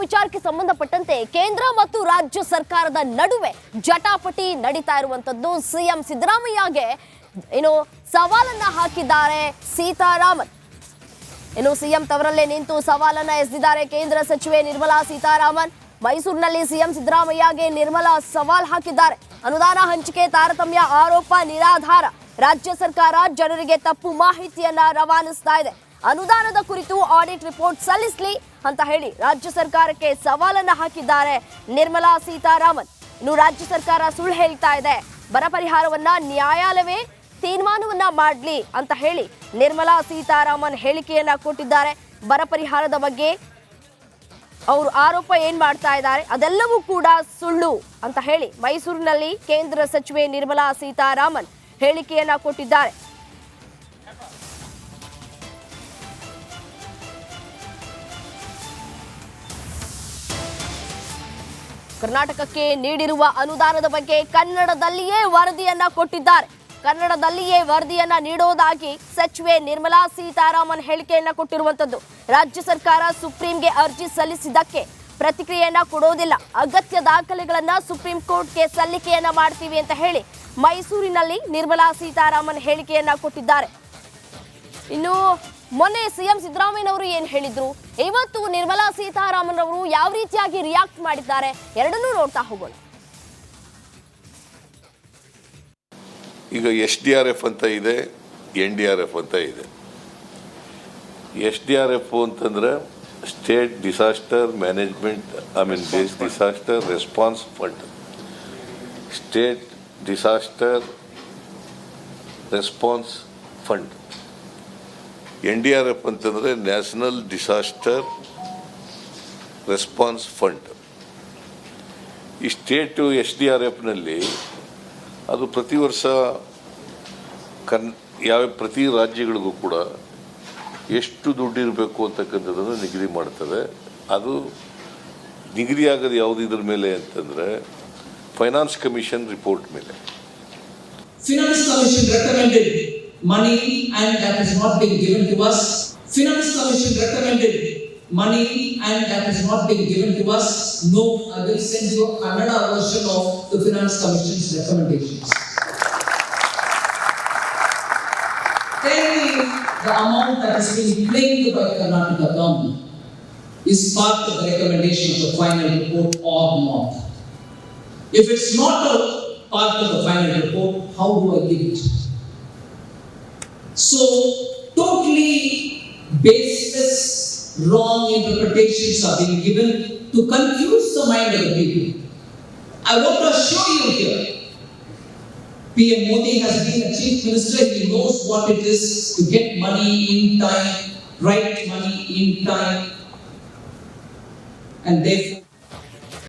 ವಿಚಾರಕ್ಕೆ ಸಂಬಂಧಪಟ್ಟಂತೆ ಕೇಂದ್ರ ಮತ್ತು ರಾಜ್ಯ ಸರ್ಕಾರದ ನಡುವೆ ಜಟಾಪಟಿ ನಡೀತಾ ಇರುವಂತದ್ದು ಸಿಎಂ ಸಿದ್ದರಾಮಯ್ಯಗೆ ಸವಾಲನ್ನ ಹಾಕಿದ್ದಾರೆ ಸೀತಾರಾಮನ್. ಸಿಎಂ ತವರಲ್ಲೇ ನಿಂತು ಸವಾಲನ್ನ ಎಸೆದಿದ್ದಾರೆ ಕೇಂದ್ರ ಸಚಿವೆ ನಿರ್ಮಲಾ ಸೀತಾರಾಮನ್. ಮೈಸೂರಿನಲ್ಲಿ ಸಿಎಂ ಸಿದ್ದರಾಮಯ್ಯಗೆ ನಿರ್ಮಲಾ ಸವಾಲ್ ಹಾಕಿದ್ದಾರೆ. ಅನುದಾನ ಹಂಚಿಕೆ ತಾರತಮ್ಯ ಆರೋಪ ನಿರಾಧಾರ. ರಾಜ್ಯ ಸರ್ಕಾರ ಜನರಿಗೆ ತಪ್ಪು ಮಾಹಿತಿಯನ್ನ ರವಾನಿಸ್ತಾ ಇದೆ. ಅನುದಾನದ ಕುರಿತು ಆಡಿಟ್ ರಿಪೋರ್ಟ್ ಸಲ್ಲಿಸಲಿ ಅಂತ ಹೇಳಿ ರಾಜ್ಯ ಸರ್ಕಾರಕ್ಕೆ ಸವಾಲನ್ನ ಹಾಕಿದ್ದಾರೆ ನಿರ್ಮಲಾ ಸೀತಾರಾಮನ್. ರಾಜ್ಯ ಸರ್ಕಾರ ಸುಳ್ಳು ಹೇಳ್ತಾ ಇದೆ, ಬರ ಪರಿಹಾರವನ್ನ ನ್ಯಾಯಾಲಯವೇ ತೀರ್ಮಾನವನ್ನ ಮಾಡಲಿ ಅಂತ ಹೇಳಿ ನಿರ್ಮಲಾ ಸೀತಾರಾಮನ್ ಹೇಳಿಕೆಯನ್ನ ಕೊಟ್ಟಿದ್ದಾರೆ. ಬರ ಪರಿಹಾರದ ಬಗ್ಗೆ ಅವರು ಆರೋಪ ಏನ್ ಮಾಡ್ತಾ ಇದ್ದಾರೆ ಅದೆಲ್ಲವೂ ಕೂಡ ಸುಳ್ಳು ಅಂತ ಹೇಳಿ ಮೈಸೂರಿನಲ್ಲಿ ಕೇಂದ್ರ ಸಚಿವೆ ನಿರ್ಮಲಾ ಸೀತಾರಾಮನ್ ಹೇಳಿಕೆಯನ್ನ ಕೊಟ್ಟಿದ್ದಾರೆ. ಕರ್ನಾಟಕಕ್ಕೆ ನೀಡಿರುವ ಅನುದಾನದ ಬಗ್ಗೆ ಕನ್ನಡದಲ್ಲಿಯೇ ವರದಿಯನ್ನ ಕೊಟ್ಟಿದ್ದಾರೆ. ಕನ್ನಡದಲ್ಲಿಯೇ ವರದಿಯನ್ನ ನೀಡೋದಾಗಿ ಸಚಿವೆ ನಿರ್ಮಲಾ ಸೀತಾರಾಮನ್ ಹೇಳಿಕೆಯನ್ನ ಕೊಟ್ಟಿರುವಂತದ್ದು. ರಾಜ್ಯ ಸರ್ಕಾರ ಸುಪ್ರೀಂಗೆ ಅರ್ಜಿ ಸಲ್ಲಿಸಿದ್ದಕ್ಕೆ ಪ್ರತಿಕ್ರಿಯೆಯನ್ನ ಕೊಡೋದಿಲ್ಲ, ಅಗತ್ಯ ದಾಖಲೆಗಳನ್ನ ಸುಪ್ರೀಂ ಕೋರ್ಟ್ಗೆ ಸಲ್ಲಿಕೆಯನ್ನ ಮಾಡ್ತೀವಿ ಅಂತ ಹೇಳಿ ಮೈಸೂರಿನಲ್ಲಿ ನಿರ್ಮಲಾ ಸೀತಾರಾಮನ್ ಹೇಳಿಕೆಯನ್ನ ಕೊಟ್ಟಿದ್ದಾರೆ. ಇನ್ನು ಮೊನ್ನೆ ಸಿಎಂ ಸಿದ್ದರಾಮಯ್ಯನವರು ಏನ್ ಹೇಳಿದ್ರು, ಇವತ್ತು ನಿರ್ಮಲಾ ಸೀತಾರಾಮನ್ ಅವರು ಯಾವ ರೀತಿಯಾಗಿ ರಿಯಾಕ್ಟ್ ಮಾಡಿದ್ದಾರೆ, ಎರಡನ್ನೂ ನೋಡ್ತಾ ಹೋಗೋಣ. ಈಗ SDRF ಅಂತ ಇದೆ, NDRF ಅಂತ ಇದೆ. SDRF ಅಂತಂದ್ರೆ state disaster management disaster response fund, state disaster response fund. NDRF ಅಂತಂದ್ರೆ ನ್ಯಾಷನಲ್ ಡಿಸಾಸ್ಟರ್ ರೆಸ್ಪಾನ್ಸ್ ಫಂಡ್. ಈ ಸ್ಟೇಟು SDRFನಲ್ಲಿ ಅದು ಪ್ರತಿ ವರ್ಷ ಪ್ರತಿ ರಾಜ್ಯಗಳಿಗೂ ಕೂಡ ಎಷ್ಟು ದುಡ್ಡು ಇರಬೇಕು ಅಂತಕ್ಕಂಥದ್ದನ್ನು ನಿಗದಿ ಮಾಡ್ತದೆ. ಅದು ನಿಗದಿ ಆಗೋದು ಯಾವುದು ಇದ್ರ ಮೇಲೆ ಅಂತಂದರೆ ಫೈನಾನ್ಸ್ ಕಮಿಷನ್ ರಿಪೋರ್ಟ್ ಮೇಲೆ. Finance Commission recommended money and that has not been given to us. Finance Commission recommended money and that has not been given to us. No, I will send you a Kannada version of the Finance Commission's recommendations. Tell me the amount that has been claimed by Karnataka government is part of the recommendation of the final report or not. If it's not a part of the final report, how do I give it? So, totally baseless, wrong interpretations are being given to confuse the mind of the people. I want to assure you here, PM Modi has been a chief minister. He knows what it is to get money in time, right money in time, and therefore